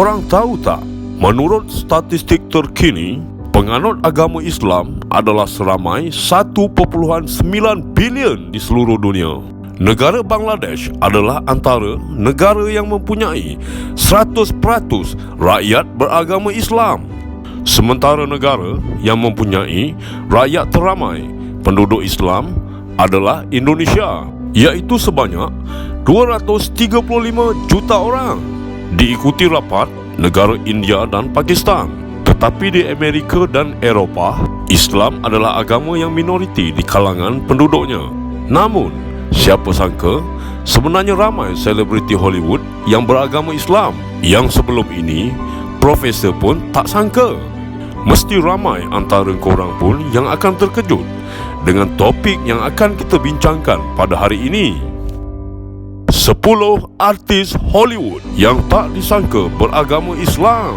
Korang tahu tak, menurut statistik terkini, penganut agama Islam adalah seramai 1.9 bilion di seluruh dunia. Negara Bangladesh adalah antara negara yang mempunyai 100% rakyat beragama Islam. Sementara negara yang mempunyai rakyat teramai penduduk Islam adalah Indonesia, iaitu sebanyak 235 juta orang. Diikuti rapat negara India dan Pakistan. Tetapi di Amerika dan Eropah, Islam adalah agama yang minoriti di kalangan penduduknya. Namun, siapa sangka sebenarnya ramai selebriti Hollywood yang beragama Islam, yang sebelum ini profesor pun tak sangka. Mesti ramai antara korang pun yang akan terkejut dengan topik yang akan kita bincangkan pada hari ini. 10 artis Hollywood yang tak disangka beragama Islam.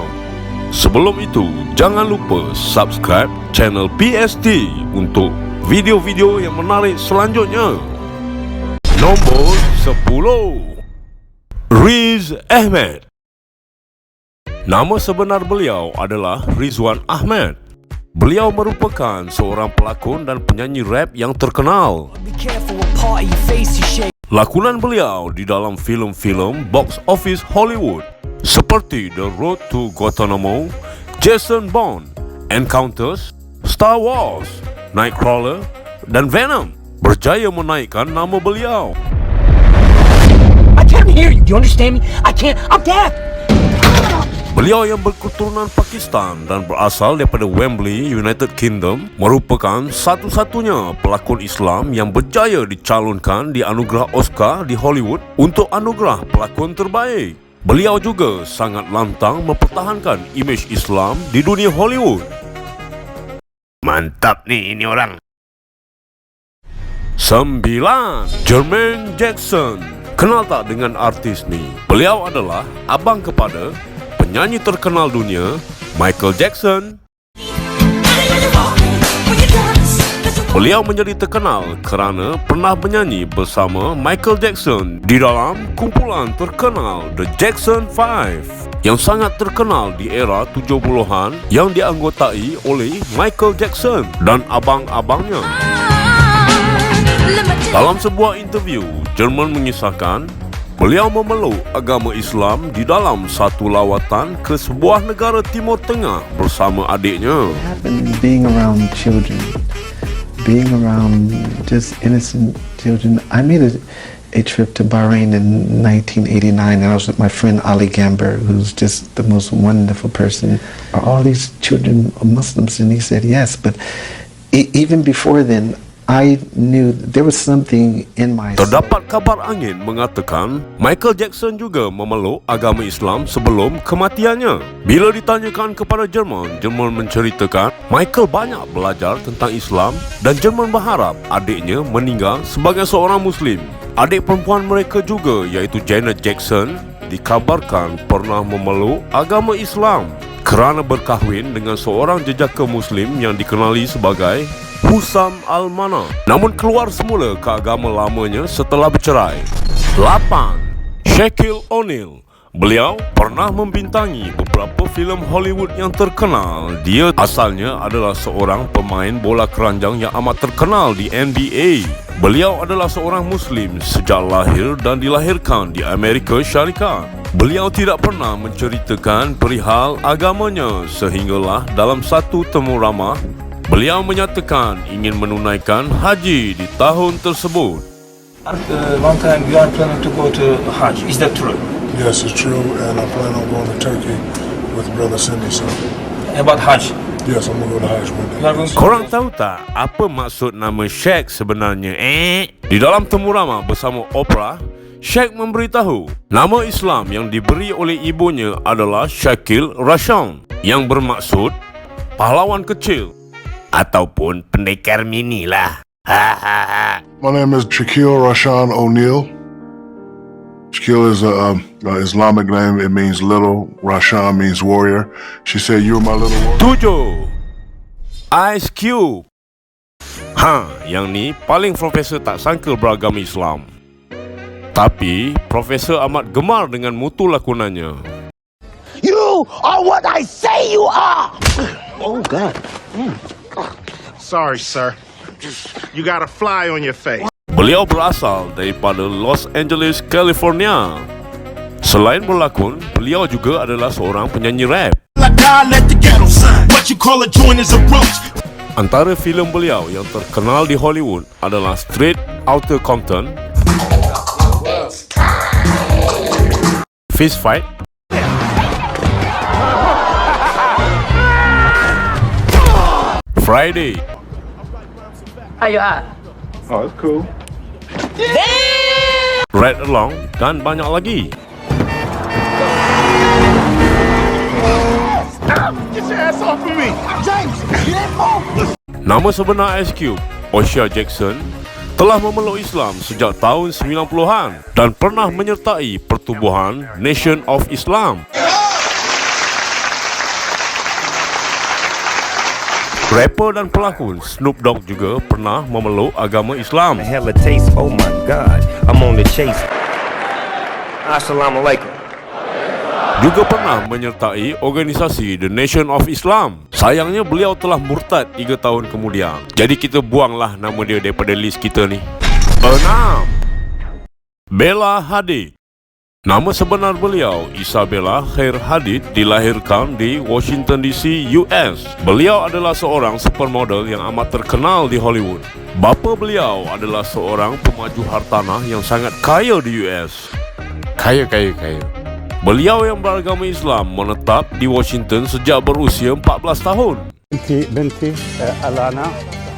Sebelum itu, jangan lupa subscribe channel PST untuk video-video yang menarik selanjutnya. Nombor 10, Riz Ahmed. Nama sebenar beliau adalah Rizwan Ahmed. Beliau merupakan seorang pelakon dan penyanyi rap yang terkenal. Lakonan beliau di dalam filem-filem box office Hollywood seperti The Road to Guantanamo, Jason Bourne, Encounters, Star Wars, Nightcrawler dan Venom berjaya menaikkan nama beliau. I can't hear you. Do you understand me? I can't. I'm deaf. Beliau yang berketurunan Pakistan dan berasal daripada Wembley, United Kingdom, merupakan satu-satunya pelakon Islam yang berjaya dicalonkan di anugerah Oscar di Hollywood untuk anugerah pelakon terbaik. Beliau juga sangat lantang mempertahankan imej Islam di dunia Hollywood. Mantap nih ini orang. 9. Jermaine Jackson. Kenal tak dengan artis ni? Beliau adalah abang kepada penyanyi terkenal dunia Michael Jackson. Beliau menjadi terkenal kerana pernah menyanyi bersama Michael Jackson di dalam kumpulan terkenal The Jackson 5 yang sangat terkenal di era 70-an yang dianggotai oleh Michael Jackson dan abang-abangnya. Dalam sebuah interview, Jermaine mengisahkan beliau memeluk agama Islam di dalam satu lawatan ke sebuah negara Timur Tengah bersama adiknya. Being around children, being around just innocent children. I made a trip to Bahrain in 1989, and I was with my friend Ali Gamber, who's just the most wonderful person. Are all these children Muslims? And he said yes, but even before then, I knew there was something in my soul. Terdapat kabar angin mengatakan Michael Jackson juga memeluk agama Islam sebelum kematiannya. Bila ditanyakan kepada Jermaine, Jermaine menceritakan Michael banyak belajar tentang Islam dan Jermaine berharap adiknya meninggal sebagai seorang Muslim. Adik perempuan mereka juga, iaitu Janet Jackson, dikabarkan pernah memeluk agama Islam kerana berkahwin dengan seorang jejaka Muslim yang dikenali sebagai Husam Al-Mana, namun keluar semula ke agama lamanya setelah bercerai. 8. Shaquille O'Neal. Beliau pernah membintangi beberapa filem Hollywood yang terkenal. Dia asalnya adalah seorang pemain bola keranjang yang amat terkenal di NBA. Beliau adalah seorang Muslim sejak lahir dan dilahirkan di Amerika Syarikat. Beliau tidak pernah menceritakan perihal agamanya sehinggalah dalam satu temu ramah beliau menyatakan ingin menunaikan haji di tahun tersebut. One time you are planning to go to Hajj. Is that true? Yes, it's true, and I plan on going to Turkey with Brother Cindy. So, About Hajj. yes, I'm gonna go to Hajj one day. You are going to Korang tahu tak apa maksud nama Shaq sebenarnya? Di dalam temu ramah bersama Oprah, Shaq memberitahu nama Islam yang diberi oleh ibunya adalah Shaquille Rashan, yang bermaksud pahlawan kecil ataupun pendekar mini lah. My name is Shaquille Rashan O'Neal. Shaquille is a Islamic name. It means little. Rashan means warrior. She said, "You're my little warrior." 7. Ice Cube. Yang ni paling profesor tak sangka beragama Islam. Tapi profesor amat gemar dengan mutu lakonannya. You what I say you are! Oh, God. Sorry, sir. You got a fly on your face. Beliau berasal daripada Los Angeles, California. Selain berlakon, beliau juga adalah seorang penyanyi rap. Antara filem beliau yang terkenal di Hollywood adalah Straight Outta Compton, Fist Fight, Friday, How you at? Oh, it's cool. Ride Along, dan banyak lagi. Get your ass off of me. James, you didn't move! Nama sebenar Ice Cube, O'Shea Jackson, telah memeluk Islam sejak tahun 90-an dan pernah menyertai pertubuhan Nation of Islam. Rapper dan pelakon Snoop Dogg juga pernah memeluk agama Islam. Hella taste, oh my God. I'm on the chase. Assalamualaikum. Juga pernah menyertai organisasi The Nation of Islam. Sayangnya beliau telah murtad 3 tahun kemudian. Jadi kita buanglah nama dia daripada list kita ni. 6. Bella Hadid. Nama sebenar beliau, Isabella Khair Hadid, dilahirkan di Washington DC, US. Beliau adalah seorang supermodel yang amat terkenal di Hollywood. Bapa beliau adalah seorang pemaju hartanah yang sangat kaya di US. Kaya. Beliau yang beragama Islam menetap di Washington sejak berusia 14 tahun. بنتي ألانا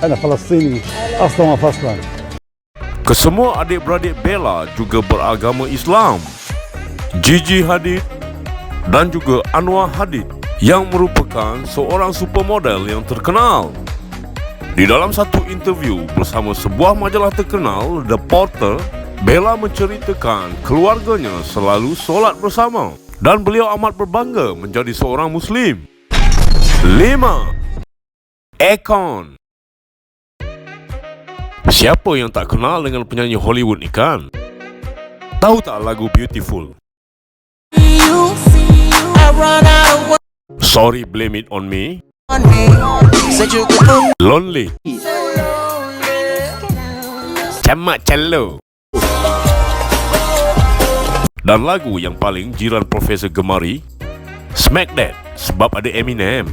أنا فلسطيني أصلا وفصلا. Kesemua adik-beradik Bella juga beragama Islam. Gigi Hadid dan juga Anwar Hadid yang merupakan seorang supermodel yang terkenal. Di dalam satu interview bersama sebuah majalah terkenal, The Porter, Bella menceritakan keluarganya selalu solat bersama dan beliau amat berbangga menjadi seorang Muslim. 5. Akon. Siapa yang tak kenal dengan penyanyi Hollywood ni kan? Tahu tak lagu Beautiful? Sorry, Blame It On Me, Lonely, Camak Cello, dan lagu yang paling jiran Profesor gemari, Smack That, sebab ada Eminem.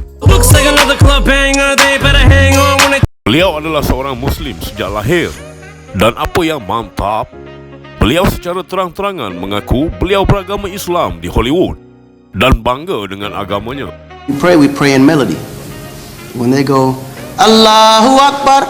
Beliau adalah seorang Muslim sejak lahir. Dan apa yang mantap, beliau secara terang-terangan mengaku beliau beragama Islam di Hollywood dan bangga dengan agamanya. We pray in melody. When they go, Allahu Akbar,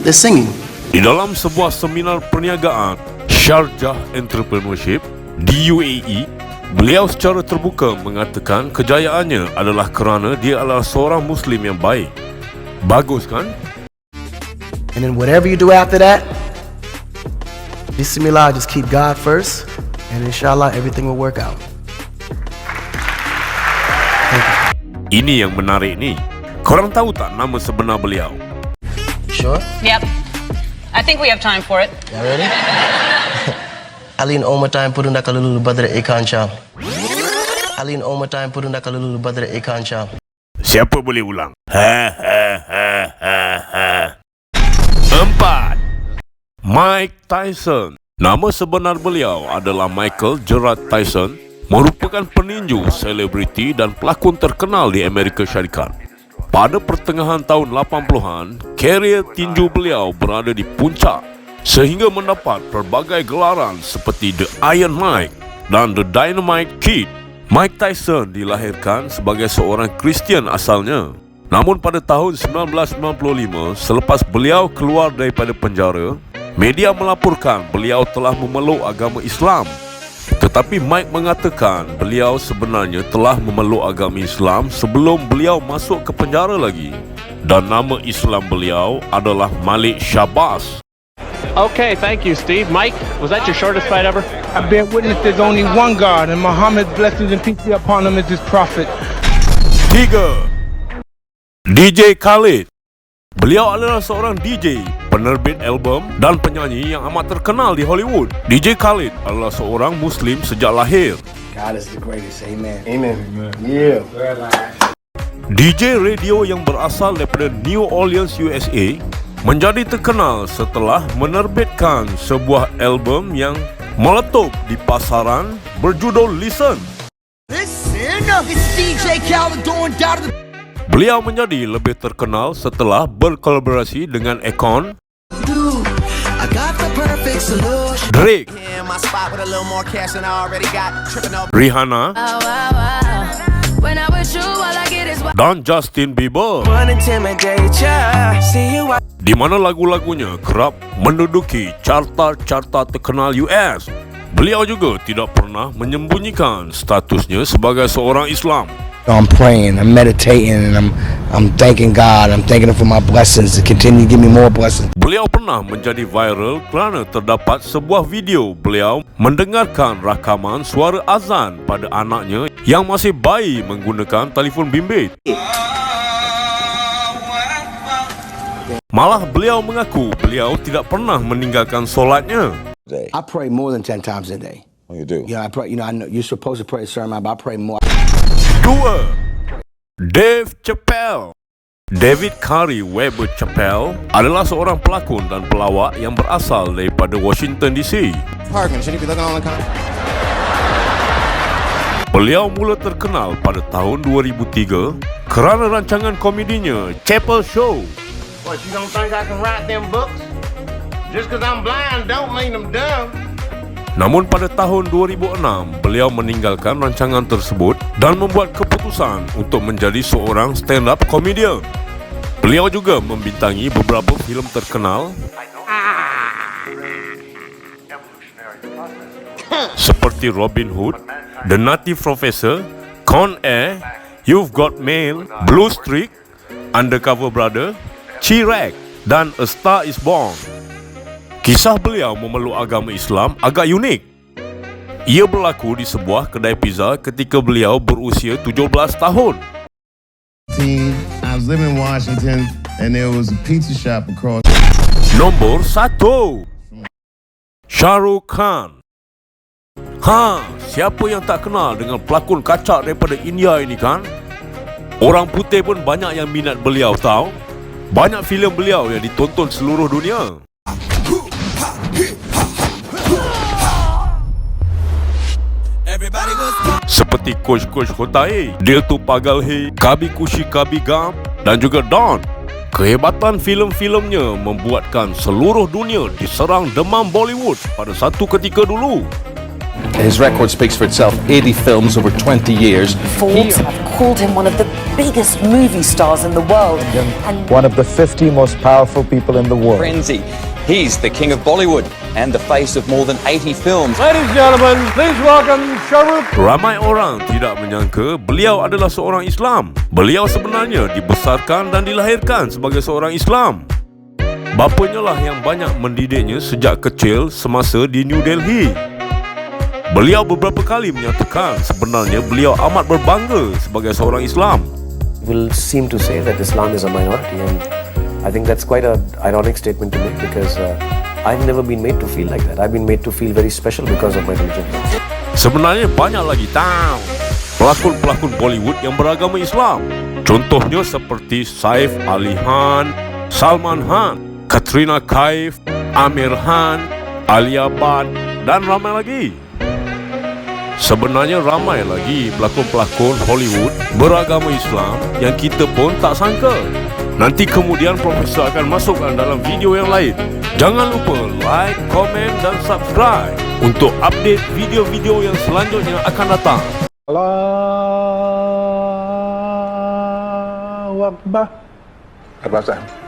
they're singing. Di dalam sebuah seminar perniagaan Sharjah Entrepreneurship di UAE, beliau secara terbuka mengatakan kejayaannya adalah kerana dia adalah seorang Muslim yang baik. Bagus kan? And then whatever you do after that, Bismillah, just keep God first, and inshallah everything will work out. Ini yang menarik ni. Korang tahu tak nama sebenar beliau? Sure? Yep. I think we have time for it. You ready? Alin Omar time purunda kalulu badra ikan cham. Alin Omar time purunda kalulu badra ikan cham. Siapa boleh ulang? 4. Mike Tyson. Nama sebenar beliau adalah Michael Gerard Tyson, merupakan peninju, selebriti dan pelakon terkenal di Amerika Syarikat. Pada pertengahan tahun 80-an, karier tinju beliau berada di puncak sehingga mendapat pelbagai gelaran seperti The Iron Mike dan The Dynamite Kid. Mike Tyson dilahirkan sebagai seorang Kristian asalnya. Namun pada tahun 1995, selepas beliau keluar daripada penjara, media melaporkan beliau telah memeluk agama Islam. Tetapi Mike mengatakan beliau sebenarnya telah memeluk agama Islam sebelum beliau masuk ke penjara lagi. Dan nama Islam beliau adalah Malik Shabazz. Okay, thank you, Steve. Mike, was that your shortest fight ever? I bear witness there's only one God, and Muhammad's blessings and peace be upon him is his prophet. 3. DJ Khaled. Beliau adalah seorang DJ, penerbit album dan penyanyi yang amat terkenal di Hollywood. DJ Khaled adalah seorang Muslim sejak lahir. God is the greatest. Amen. Amen. Yeah. DJ radio yang berasal daripada New Orleans, USA, menjadi terkenal setelah menerbitkan sebuah album yang meletup di pasaran berjudul Listen. Beliau menjadi lebih terkenal setelah berkolaborasi dengan Akon, Drake, Rihanna, dan Justin Bieber, di mana lagu-lagunya kerap menduduki carta-carta terkenal US. Beliau juga tidak pernah menyembunyikan statusnya sebagai seorang Islam. I'm praying, I'm meditating, and I'm thanking God. I'm thanking Him for my blessings to continue to give me more blessings. Beliau pernah menjadi viral kerana terdapat sebuah video beliau mendengarkan rakaman suara azan pada anaknya yang masih bayi menggunakan telefon bimbit. Malah beliau mengaku beliau tidak pernah meninggalkan solatnya. I pray more than 10 times a day. Oh, you do? Yeah, I pray. You know, I know you're supposed to pray a certain amount, but I pray more. 2. Dave Chappelle. David Curry Weber Chappelle adalah seorang pelakon dan pelawak yang berasal daripada Washington DC. Beliau mula terkenal pada tahun 2003 kerana rancangan komedinya Chappelle Show. What, you don't think I can write them books? Just because I'm blind don't mean I'm dumb. Namun pada tahun 2006, beliau meninggalkan rancangan tersebut dan membuat keputusan untuk menjadi seorang stand-up comedian. Beliau juga membintangi beberapa filem terkenal seperti Robin Hood, The Nutty Professor, Con Air, You've Got Mail, Blue Streak, Undercover Brother, Chirac, dan A Star Is Born. Kisah beliau memeluk agama Islam agak unik. Ia berlaku di sebuah kedai pizza ketika beliau berusia 17 tahun. I was living in Washington and there was a pizza shop across. Nombor 1. Shah Rukh Khan. Siapa yang tak kenal dengan pelakon kacak daripada India ini kan? Orang putih pun banyak yang minat beliau tahu. Banyak filem beliau yang ditonton seluruh dunia. Seperti Coach Hotai, Dil Tu Pagal Hai, Kabhi Khushi Kabhie Gham dan juga Don. Kehebatan filem-filemnya membuatkan seluruh dunia diserang demam Bollywood pada satu ketika dulu. His record speaks for itself. 80 films over 20 years. Forbes have called him one of the biggest movie stars in the world. And one of the 50 most powerful people in the world. Frenzy. He's the king of Bollywood and the face of more than 80 films. Ladies and gentlemen, please welcome Shah Rukh. Ramai orang tidak menyangka beliau adalah seorang Islam. Beliau sebenarnya dibesarkan dan dilahirkan sebagai seorang Islam. Bapanya lah yang banyak mendidiknya sejak kecil semasa di New Delhi. Beliau beberapa kali menyatakan sebenarnya beliau amat berbangga sebagai seorang Islam. Will seem to say that Islam is a minority, and I think that's quite an ironic statement to make because I've never been made to feel like that. I've been made to feel very special because of my religion. Sebenarnya banyak lagi tahu pelakon-pelakon Bollywood yang beragama Islam. Contohnya seperti Saif Ali Khan, Salman Khan, Katrina Kaif, Amir Khan, Alia Bhatt dan ramai lagi. Sebenarnya ramai lagi pelakon-pelakon Hollywood beragama Islam yang kita pun tak sangka. Nanti kemudian Profesor akan masukkan dalam video yang lain. Jangan lupa like, komen dan subscribe untuk update video-video yang selanjutnya akan datang. Allahu Akbar. How about that?